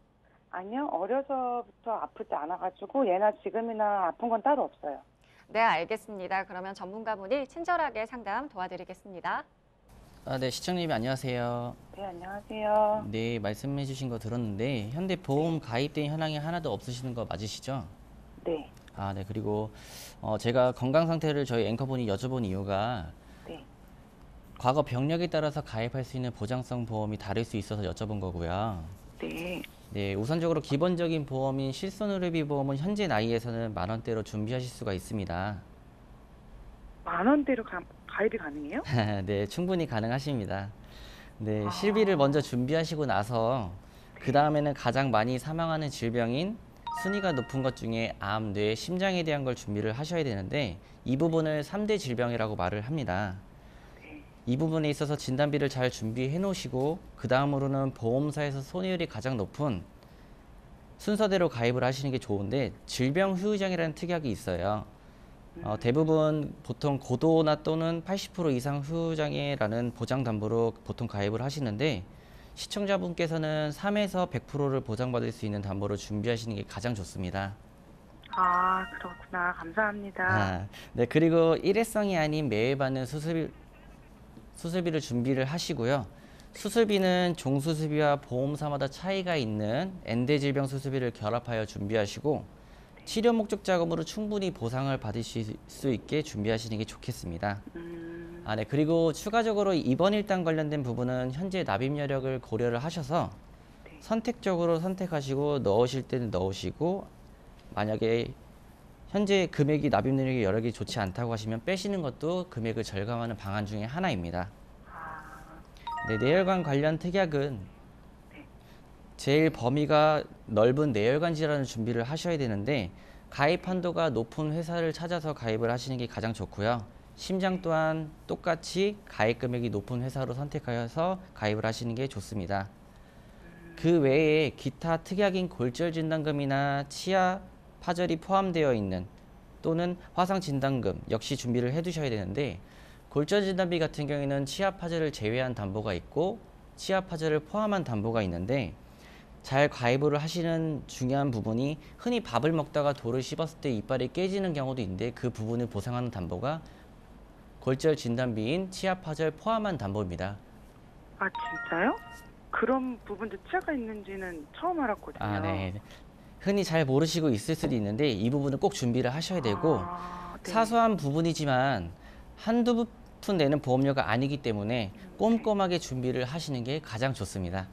아니요. 어려서부터 아프지 않아가지고 예나 지금이나 아픈 건 따로 없어요. 네, 알겠습니다. 그러면 전문가분이 친절하게 상담 도와드리겠습니다. 네, 시청자님 안녕하세요. 네, 안녕하세요. 네, 말씀해 주신 거 들었는데 현대 보험 가입된 현황이 하나도 없으시는 거 맞으시죠? 네. 네. 그리고 제가 건강 상태를 저희 앵커분이 여쭤본 이유가 네. 과거 병력에 따라서 가입할 수 있는 보장성 보험이 다를 수 있어서 여쭤본 거고요. 네. 네, 우선적으로 기본적인 보험인 실손의료비 보험은 현재 나이에서는 10,000원대로 준비하실 수가 있습니다. 10,000원대로 가입이 가능해요? 네, 충분히 가능하십니다. 네, 실비를 먼저 준비하시고 나서 그 다음에는 가장 많이 사망하는 질병인 순위가 높은 것 중에 암, 뇌, 심장에 대한 걸 준비를 하셔야 되는데 이 부분을 3대 질병이라고 말을 합니다. 이 부분에 있어서 진단비를 잘 준비해 놓으시고 그 다음으로는 보험사에서 손해율이 가장 높은 순서대로 가입을 하시는 게 좋은데 질병 후유장이라는 특약이 있어요. 대부분 보통 고도나 또는 80% 이상 후유장애라는 보장담보로 보통 가입을 하시는데 시청자분께서는 3에서 100%를 보장받을 수 있는 담보를 준비하시는 게 가장 좋습니다. 아, 그렇구나. 감사합니다. 네, 그리고 일회성이 아닌 매회 받는 수술비를 준비를 하시고요. 수술비는 종수술비와 보험사마다 차이가 있는 엔대 질병 수술비를 결합하여 준비하시고 치료 목적 자금으로 충분히 보상을 받으실 수 있게 준비하시는 게 좋겠습니다. 네. 그리고 추가적으로 입원 일당 관련된 부분은 현재 납입 여력을 고려를 하셔서 선택적으로 선택하시고 넣으실 때는 넣으시고 만약에 현재 금액이 납입 여력이 좋지 않다고 하시면 빼시는 것도 금액을 절감하는 방안 중에 하나입니다. 네, 뇌혈관 관련 특약은 제일 범위가 넓은 뇌혈관 질환을 준비를 하셔야 되는데 가입 한도가 높은 회사를 찾아서 가입을 하시는 게 가장 좋고요. 심장 또한 똑같이 가입 금액이 높은 회사로 선택하여서 가입을 하시는 게 좋습니다. 그 외에 기타 특약인 골절 진단금이나 치아 파절이 포함되어 있는 또는 화상 진단금 역시 준비를 해 두셔야 되는데 골절 진단비 같은 경우에는 치아 파절을 제외한 담보가 있고 치아 파절을 포함한 담보가 있는데 잘 가입을 하시는 중요한 부분이 흔히 밥을 먹다가 돌을 씹었을 때 이빨이 깨지는 경우도 있는데 그 부분을 보상하는 담보가 골절 진단비인 치아 파절 포함한 담보입니다. 아, 진짜요? 그런 부분도 치아가 있는지는 처음 알았거든요. 네. 흔히 잘 모르시고 있을 수도 있는데 이 부분은 꼭 준비를 하셔야 되고 네. 사소한 부분이지만 한두 푼 내는 보험료가 아니기 때문에 꼼꼼하게 준비를 하시는 게 가장 좋습니다.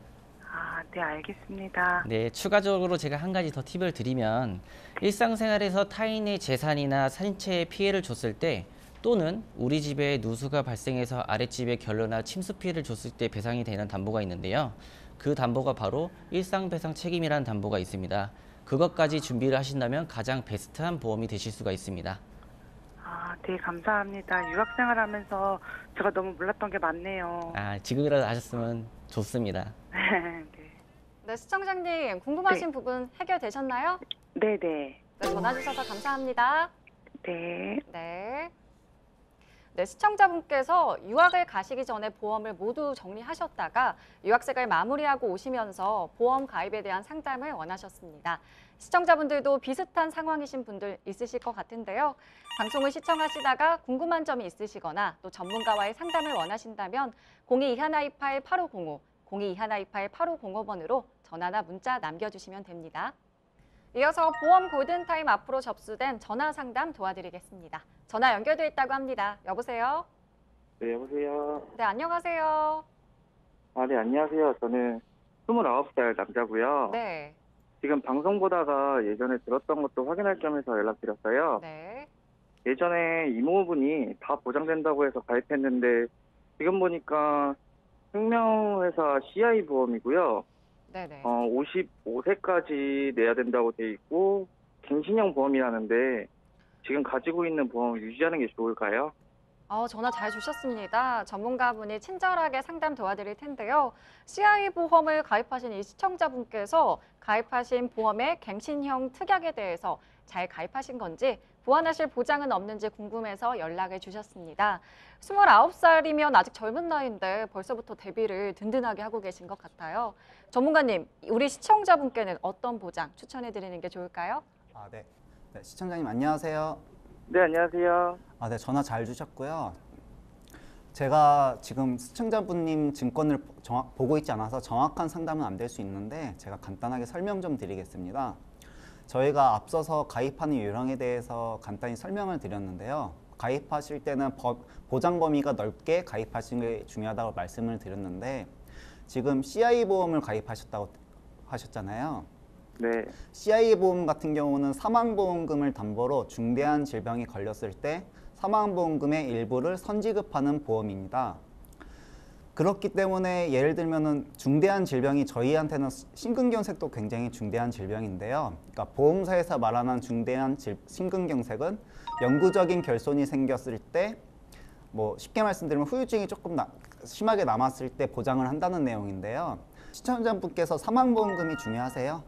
네, 알겠습니다. 네, 추가적으로 제가 한 가지 더 팁을 드리면 일상생활에서 타인의 재산이나 신체에 피해를 줬을 때 또는 우리 집에 누수가 발생해서 아랫집에 결로나 침수 피해를 줬을 때 배상이 되는 담보가 있는데요. 그 담보가 바로 일상배상 책임이라는 담보가 있습니다. 그것까지 준비를 하신다면 가장 베스트한 보험이 되실 수가 있습니다. 네, 감사합니다. 유학생활하면서 제가 너무 몰랐던 게 많네요. 지금이라도 아셨으면 좋습니다. 네, 시청자님 궁금하신 부분 해결되셨나요? 네네. 네, 전화 주셔서 감사합니다. 네. 네, 시청자분께서 유학을 가시기 전에 보험을 모두 정리하셨다가 유학생을 마무리하고 오시면서 보험 가입에 대한 상담을 원하셨습니다. 시청자분들도 비슷한 상황이신 분들 있으실 것 같은데요. 방송을 시청하시다가 궁금한 점이 있으시거나 또 전문가와의 상담을 원하신다면 022128-8505, 022128-8505번으로 전화나 문자 남겨주시면 됩니다. 이어서 보험 골든타임 앞으로 접수된 전화 상담 도와드리겠습니다. 전화 연결돼 있다고 합니다. 여보세요? 네, 여보세요. 네, 안녕하세요. 네, 안녕하세요. 저는 29살 남자고요. 네. 지금 방송 보다가 예전에 들었던 것도 확인할 겸해서 연락드렸어요. 네. 예전에 이모분이 다 보장된다고 해서 가입했는데 지금 보니까 생명회사 CI 보험이고요. 네네. 55세까지 내야 된다고 돼 있고 갱신형 보험이라는데 지금 가지고 있는 보험을 유지하는 게 좋을까요? 전화 잘 주셨습니다. 전문가분이 친절하게 상담 도와드릴 텐데요. CI 보험을 가입하신 이 시청자분께서 가입하신 보험의 갱신형 특약에 대해서 잘 가입하신 건지 보완하실 보장은 없는지 궁금해서 연락을 주셨습니다. 29살이면 아직 젊은 나이인데 벌써부터 대비를 든든하게 하고 계신 것 같아요. 전문가님, 우리 시청자분께는 어떤 보장 추천해드리는 게 좋을까요? 네. 시청자님 안녕하세요. 네, 안녕하세요. 네, 전화 잘 주셨고요. 제가 지금 시청자분님 증권을 보고 있지 않아서 정확한 상담은 안 될 수 있는데 제가 간단하게 설명 좀 드리겠습니다. 저희가 앞서서 가입하는 요령에 대해서 간단히 설명을 드렸는데요. 가입하실 때는 보장 범위가 넓게 가입하시는 게 중요하다고 말씀을 드렸는데 지금 CI 보험을 가입하셨다고 하셨잖아요. 네. CI 보험 같은 경우는 사망보험금을 담보로 중대한 질병이 걸렸을 때 사망보험금의 일부를 선지급하는 보험입니다. 그렇기 때문에 예를 들면은 중대한 질병이 저희한테는 심근경색도 굉장히 중대한 질병인데요. 그러니까 보험사에서 말하는 중대한 심근경색은 영구적인 결손이 생겼을 때 뭐 쉽게 말씀드리면 후유증이 조금 심하게 남았을 때 보장을 한다는 내용인데요. 시청자분께서 사망보험금이 중요하세요?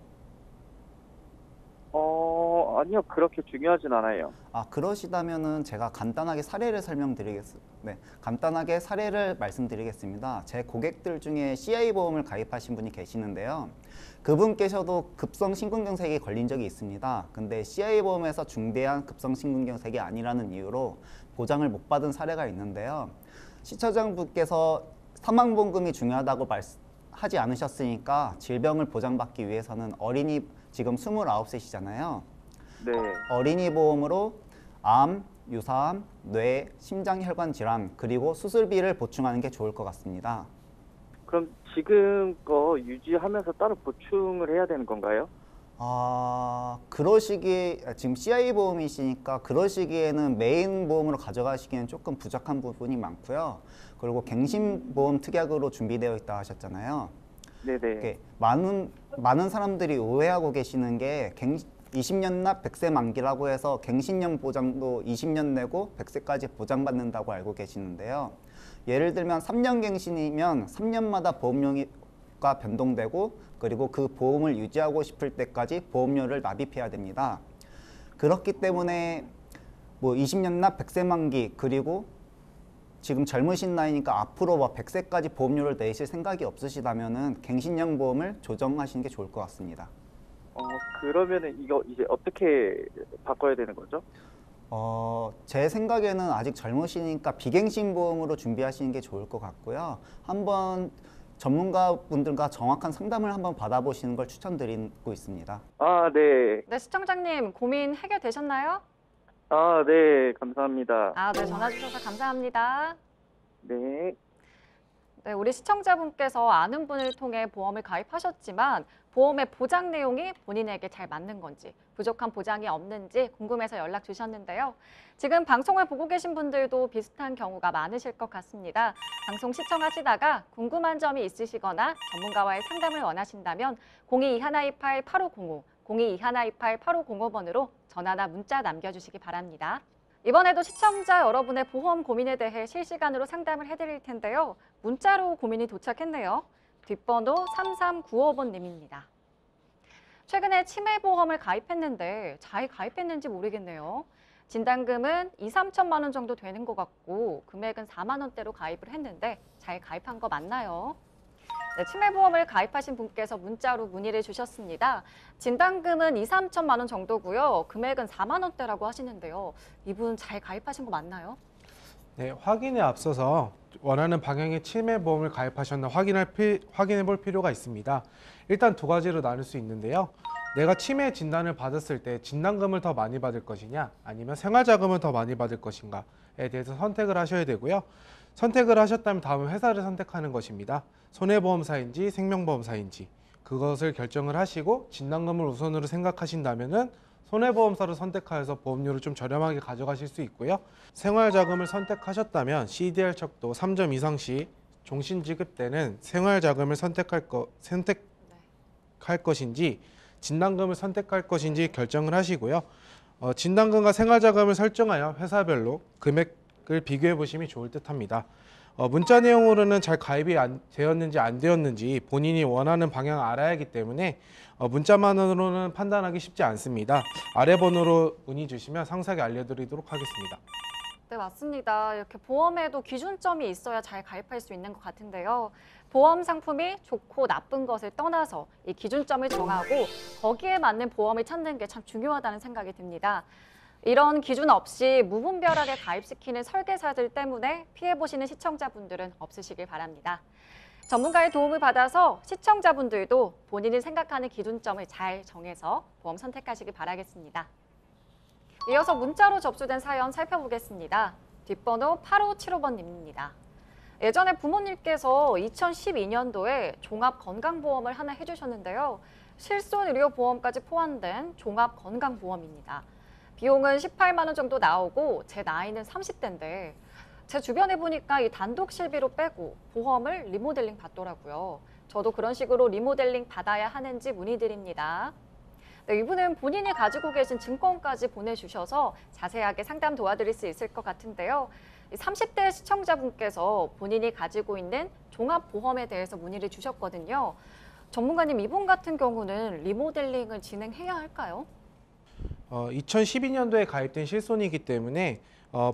아니요. 그렇게 중요하진 않아요. 그러시다면은 제가 간단하게 사례를 간단하게 사례를 말씀드리겠습니다. 제 고객들 중에 CI 보험을 가입하신 분이 계시는데요. 그분께서도 급성 심근경색이 걸린 적이 있습니다. 근데 CI 보험에서 중대한 급성 심근경색이 아니라는 이유로 보장을 못 받은 사례가 있는데요. 시청자분께서 사망보험금이 중요하다고 하지 않으셨으니까 질병을 보장받기 위해서는 어린이 지금 29세시잖아요. 네. 어린이 보험으로 암, 유사암, 뇌, 심장혈관 질환 그리고 수술비를 보충하는 게 좋을 것 같습니다. 그럼 지금 거 유지하면서 따로 보충을 해야 되는 건가요? 지금 CI 보험이시니까 그러시기에는 메인 보험으로 가져가시기에는 조금 부족한 부분이 많고요. 그리고 갱신보험 특약으로 준비되어 있다 하셨잖아요. 네네. 많은 사람들이 오해하고 계시는 게 20년 납 100세 만기라고 해서 갱신형 보장도 20년 내고 100세까지 보장받는다고 알고 계시는데요. 예를 들면 3년 갱신이면 3년마다 보험료가 변동되고 그리고 그 보험을 유지하고 싶을 때까지 보험료를 납입해야 됩니다. 그렇기 때문에 20년 납 100세 만기 그리고 지금 젊으신 나이니까 앞으로 100세까지 보험료를 내실 생각이 없으시다면은 갱신형 보험을 조정하시는 게 좋을 것 같습니다. 그러면은 이거 이제 어떻게 바꿔야 되는 거죠? 제 생각에는 아직 젊으시니까 비갱신 보험으로 준비하시는 게 좋을 것 같고요. 한번 전문가분들과 정확한 상담을 한번 받아보시는 걸 추천드리고 있습니다. 네. 네, 시청자님 고민 해결되셨나요? 네. 감사합니다. 네, 전화 주셔서 감사합니다. 네. 네, 우리 시청자분께서 아는 분을 통해 보험을 가입하셨지만 보험의 보장 내용이 본인에게 잘 맞는 건지 부족한 보장이 없는지 궁금해서 연락 주셨는데요. 지금 방송을 보고 계신 분들도 비슷한 경우가 많으실 것 같습니다. 방송 시청하시다가 궁금한 점이 있으시거나 전문가와의 상담을 원하신다면 022128-8505, 022128-8505번으로 전화나 문자 남겨주시기 바랍니다. 이번에도 시청자 여러분의 보험 고민에 대해 실시간으로 상담을 해드릴 텐데요. 문자로 고민이 도착했네요. 뒷번호 3395번님입니다. 최근에 치매보험을 가입했는데 잘 가입했는지 모르겠네요. 진단금은 2, 3천만 원 정도 되는 것 같고 금액은 4만 원대로 가입을 했는데 잘 가입한 거 맞나요? 네, 치매보험을 가입하신 분께서 문자로 문의를 주셨습니다. 진단금은 2, 3천만 원 정도고요. 금액은 4만 원대라고 하시는데요. 이분 잘 가입하신 거 맞나요? 네, 확인에 앞서서 원하는 방향의 치매보험을 가입하셨나 확인해 볼 필요가 있습니다. 일단 두 가지로 나눌 수 있는데요. 내가 치매 진단을 받았을 때 진단금을 더 많이 받을 것이냐 아니면 생활자금을 더 많이 받을 것인가에 대해서 선택을 하셔야 되고요. 선택을 하셨다면 다음은 회사를 선택하는 것입니다. 손해보험사인지 생명보험사인지 그것을 결정을 하시고 진단금을 우선으로 생각하신다면은 손해보험사를 선택하여서 보험료를 좀 저렴하게 가져가실 수 있고요. 생활자금을 선택하셨다면 CDR 척도 3점 이상 시 종신 지급되는 생활자금을 선택할 것인지 진단금을 선택할 것인지 결정을 하시고요. 진단금과 생활자금을 설정하여 회사별로 금액을 비교해 보시면 좋을 듯합니다. 문자 내용으로는 잘 가입이 되었는지 안 되었는지 본인이 원하는 방향을 알아야 하기 때문에 문자만으로는 판단하기 쉽지 않습니다. 아래 번호로 문의 주시면 상세하게 알려드리도록 하겠습니다. 네, 맞습니다. 이렇게 보험에도 기준점이 있어야 잘 가입할 수 있는 것 같은데요. 보험 상품이 좋고 나쁜 것을 떠나서 이 기준점을 정하고 거기에 맞는 보험을 찾는 게 참 중요하다는 생각이 듭니다. 이런 기준 없이 무분별하게 가입시키는 설계사들 때문에 피해보시는 시청자분들은 없으시길 바랍니다. 전문가의 도움을 받아서 시청자분들도 본인이 생각하는 기준점을 잘 정해서 보험 선택하시기 바라겠습니다. 이어서 문자로 접수된 사연 살펴보겠습니다. 뒷번호 8575번님입니다. 예전에 부모님께서 2012년도에 종합건강보험을 하나 해주셨는데요. 실손의료보험까지 포함된 종합건강보험입니다. 비용은 18만 원 정도 나오고 제 나이는 30대인데 제 주변에 보니까 이 단독 실비로 빼고 보험을 리모델링 받더라고요. 저도 그런 식으로 리모델링 받아야 하는지 문의드립니다. 네, 이분은 본인이 가지고 계신 증권까지 보내주셔서 자세하게 상담 도와드릴 수 있을 것 같은데요. 30대 시청자분께서 본인이 가지고 있는 종합보험에 대해서 문의를 주셨거든요. 전문가님, 이분 같은 경우는 리모델링을 진행해야 할까요? 2012년도에 가입된 실손이기 때문에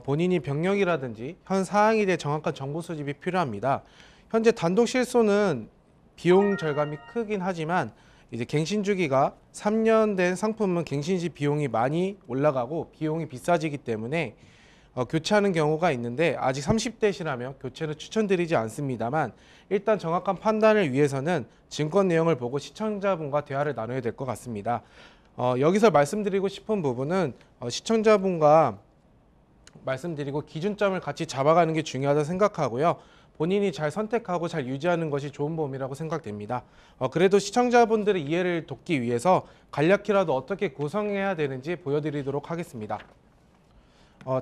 본인이 병력이라든지 현 사항에 대해 정확한 정보 수집이 필요합니다. 현재 단독 실손은 비용 절감이 크긴 하지만 이제 갱신 주기가 3년 된 상품은 갱신 시 비용이 많이 올라가고 비용이 비싸지기 때문에 교체하는 경우가 있는데 아직 30대시라면 교체는 추천드리지 않습니다만 일단 정확한 판단을 위해서는 증권 내용을 보고 시청자분과 대화를 나눠야 될 것 같습니다. 여기서 말씀드리고 싶은 부분은 시청자분과 말씀드리고 기준점을 같이 잡아가는 게 중요하다 생각하고요. 본인이 잘 선택하고 잘 유지하는 것이 좋은 보험이라고 생각됩니다. 그래도 시청자분들의 이해를 돕기 위해서 간략히라도 어떻게 구성해야 되는지 보여드리도록 하겠습니다.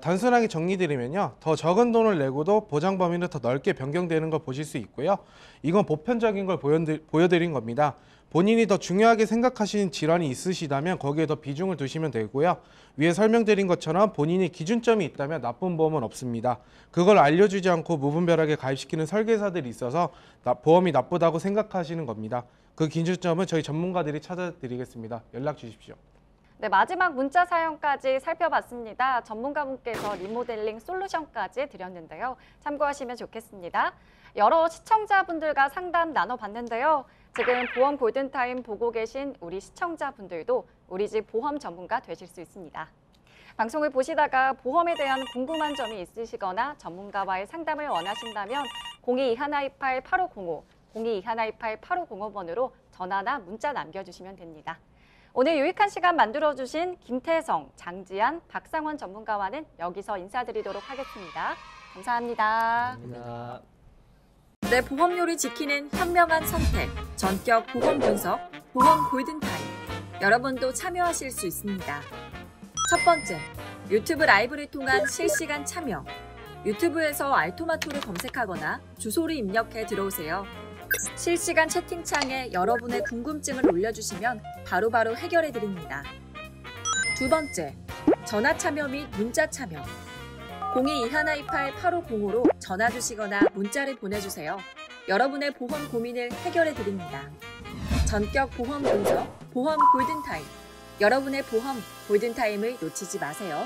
단순하게 정리드리면요. 더 적은 돈을 내고도 보장 범위는 더 넓게 변경되는 걸 보실 수 있고요. 이건 보편적인 걸 보여드린 겁니다. 본인이 더 중요하게 생각하시는 질환이 있으시다면 거기에 더 비중을 두시면 되고요. 위에 설명드린 것처럼 본인이 기준점이 있다면 나쁜 보험은 없습니다. 그걸 알려주지 않고 무분별하게 가입시키는 설계사들이 있어서 보험이 나쁘다고 생각하시는 겁니다. 그 기준점은 저희 전문가들이 찾아드리겠습니다. 연락 주십시오. 네, 마지막 문자 사연까지 살펴봤습니다. 전문가분께서 리모델링 솔루션까지 드렸는데요. 참고하시면 좋겠습니다. 여러 시청자분들과 상담 나눠봤는데요. 지금 보험 골든타임 보고 계신 우리 시청자분들도 우리 집 보험 전문가 되실 수 있습니다. 방송을 보시다가 보험에 대한 궁금한 점이 있으시거나 전문가와의 상담을 원하신다면 022128-8505, 022128-8505번으로 전화나 문자 남겨주시면 됩니다. 오늘 유익한 시간 만들어주신 김태성, 장지한, 박상원 전문가와는 여기서 인사드리도록 하겠습니다. 감사합니다. 감사합니다. 내 보험료를 지키는 현명한 선택, 전격 보험 분석, 보험 골든타임. 여러분도 참여하실 수 있습니다. 첫 번째, 유튜브 라이브를 통한 실시간 참여. 유튜브에서 알토마토를 검색하거나 주소를 입력해 들어오세요. 실시간 채팅창에 여러분의 궁금증을 올려주시면 바로바로 해결해 드립니다. 두 번째, 전화 참여 및 문자 참여. 022128-8505로 전화 주시거나 문자를 보내주세요. 여러분의 보험 고민을 해결해 드립니다. 전격 보험 분석, 보험 골든타임. 여러분의 보험 골든타임을 놓치지 마세요.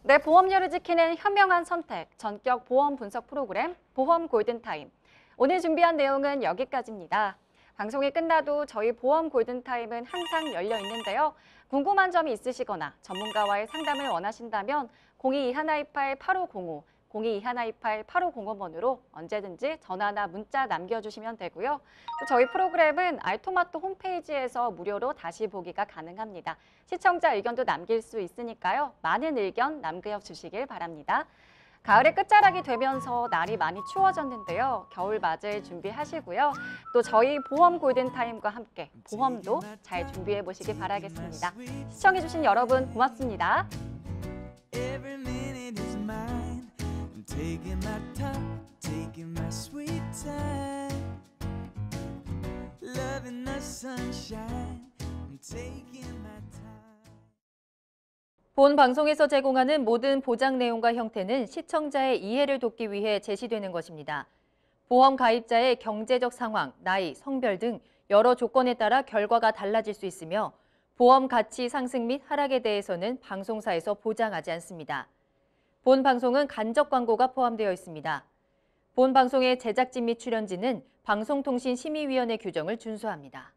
네, 보험료를 지키는 현명한 선택, 전격 보험 분석 프로그램 보험 골든타임. 오늘 준비한 내용은 여기까지입니다. 방송이 끝나도 저희 보험 골든타임은 항상 열려 있는데요. 궁금한 점이 있으시거나 전문가와의 상담을 원하신다면 022128-8505, 022128-8505번으로 언제든지 전화나 문자 남겨주시면 되고요. 또 저희 프로그램은 알토마토 홈페이지에서 무료로 다시 보기가 가능합니다. 시청자 의견도 남길 수 있으니까요. 많은 의견 남겨주시길 바랍니다. 가을의 끝자락이 되면서 날이 많이 추워졌는데요. 겨울 맞을 준비하시고요. 또 저희 보험 골든타임과 함께 보험도 잘 준비해 보시길 바라겠습니다. 시청해주신 여러분 고맙습니다. 본 방송에서 제공하는 모든 보장 내용과 형태는 시청자의 이해를 돕기 위해 제시되는 것입니다. 보험 가입자의 경제적 상황, 나이, 성별 등 여러 조건에 따라 결과가 달라질 수 있으며 보험 가치 상승 및 하락에 대해서는 방송사에서 보장하지 않습니다. 본 방송은 간접 광고가 포함되어 있습니다. 본 방송의 제작진 및 출연진은 방송통신심의위원회 규정을 준수합니다.